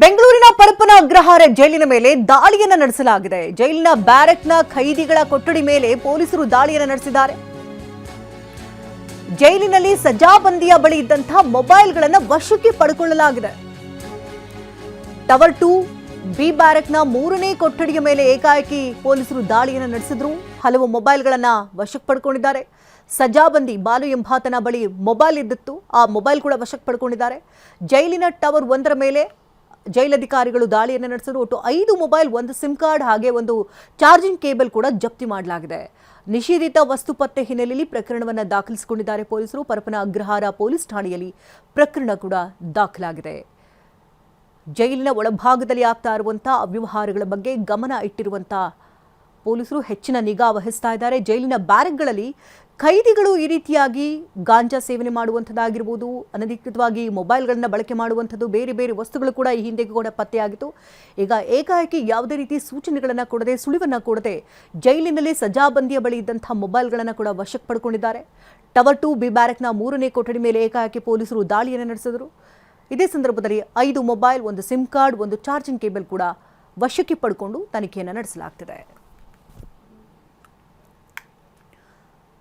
ಬೆಂಗಳೂರಿನ ಪರಪ್ಪನ ಅಗ್ರಹಾರ ಜೈಲಿನ ಮೇಲೆ ದಾಳಿಯನ್ನು ನಡೆಸಲಾಗಿದೆ. ಜೈಲಿನ ಬ್ಯಾರಕ್ನ ಖೈದಿಗಳ ಕೊಠಡಿ ಮೇಲೆ ಪೊಲೀಸರು ದಾಳಿಯನ್ನು ನಡೆಸಿದ್ದಾರೆ. ಜೈಲಿನಲ್ಲಿ ಸಜಾಬಂದಿಯ ಬಳಿ ಇದ್ದಂತಹ ಮೊಬೈಲ್ಗಳನ್ನು ವಶಕ್ಕೆ ಪಡೆದುಕೊಳ್ಳಲಾಗಿದೆ. ಟವರ್ 2 ಬಿ ಬ್ಯಾರಕ್ನ 3ನೇ ಕೊಠಡಿಯ ಮೇಲೆ ಏಕಾಏಕಿ ಪೊಲೀಸರು ದಾಳಿಯನ್ನು ನಡೆಸಿದ್ರು. ಹಲವು ಮೊಬೈಲ್ಗಳನ್ನ ವಶಕ್ಕೆ ಪಡ್ಕೊಂಡಿದ್ದಾರೆ. ಸಜಾಬಂದಿ ಬಾಲು ಎಂಬಾತನ ಬಳಿ ಮೊಬೈಲ್ ಇದ್ದಿತ್ತು, ಆ ಮೊಬೈಲ್ ಕೂಡ ವಶಕ್ಕೆ ಪಡ್ಕೊಂಡಿದ್ದಾರೆ. ಜೈಲಿನ ಟವರ್ 1ರ ಮೇಲೆ ಜೈಲಧಿಕಾರಿಗಳು ದಾಳಿಯನ್ನು ನಡೆಸಿದ್ರು. ಒಟ್ಟು 5 ಮೊಬೈಲ್, 1 ಸಿಮ್ ಕಾರ್ಡ್ ಹಾಗೆ ಒಂದು ಚಾರ್ಜಿಂಗ್ ಕೇಬಲ್ ಕೂಡ ಜಪ್ತಿ ಮಾಡಲಾಗಿದೆ. ನಿಷೇಧಿತ ವಸ್ತು ಪತ್ತೆ ಹಿನ್ನೆಲೆಯಲ್ಲಿ ಪ್ರಕರಣವನ್ನು ದಾಖಲಿಸಿಕೊಂಡಿದ್ದಾರೆ ಪೊಲೀಸರು. ಪರಪ್ಪನ ಅಗ್ರಹಾರ ಪೊಲೀಸ್ ಠಾಣೆಯಲ್ಲಿ ಪ್ರಕರಣ ಕೂಡ ದಾಖಲಾಗಿದೆ. ಜೈಲಿನ ಒಳಭಾಗದಲ್ಲಿ ಆಗ್ತಾ ಇರುವಂತಹ ಅವ್ಯವಹಾರಗಳ ಬಗ್ಗೆ ಗಮನ ಇಟ್ಟಿರುವಂತಹ ಪೊಲೀಸರು ಹೆಚ್ಚಿನ ನಿಗಾ ವಹಿಸ್ತಾ ಇದ್ದಾರೆ. ಜೈಲಿನ ಬ್ಯಾರಕ್ಗಳಲ್ಲಿ ಖೈದಿಗಳು ಈ ರೀತಿಯಾಗಿ ಗಾಂಜಾ ಸೇವನೆ ಮಾಡುವಂಥದ್ದಾಗಿರ್ಬೋದು, ಅನಧಿಕೃತವಾಗಿ ಮೊಬೈಲ್ಗಳನ್ನ ಬಳಕೆ ಮಾಡುವಂಥದ್ದು, ಬೇರೆ ಬೇರೆ ವಸ್ತುಗಳು ಕೂಡ ಈ ಹಿಂದೆ ಕೂಡ ಪತ್ತೆಯಾಗಿತ್ತು. ಈಗ ಏಕಾಏಕಿ ಯಾವುದೇ ರೀತಿ ಸೂಚನೆಗಳನ್ನು ಕೊಡದೆ, ಸುಳಿವನ್ನು ಕೊಡದೆ ಜೈಲಿನಲ್ಲಿ ಸಜಾಬಂದಿಯ ಬಳಿ ಇದ್ದಂಥ ಮೊಬೈಲ್ಗಳನ್ನು ಕೂಡ ವಶಕ್ಕೆ ಪಡ್ಕೊಂಡಿದ್ದಾರೆ. ಟವರ್ 2 ಬಿ ಬ್ಯಾರಕ್ನ 3ನೇ ಕೊಠಡಿ ಮೇಲೆ ಏಕಾಏಕಿ ಪೊಲೀಸರು ದಾಳಿಯನ್ನು ನಡೆಸಿದರು. ಇದೇ ಸಂದರ್ಭದಲ್ಲಿ 5 mobile, 1 sim card, 1 charging cable ಕೂಡ ವಶಕ್ಕೆ ಪಡ್ಕೊಂಡು ತನಿಖೆಯನ್ನು ನಡೆಸಲಾಗ್ತಿದೆ.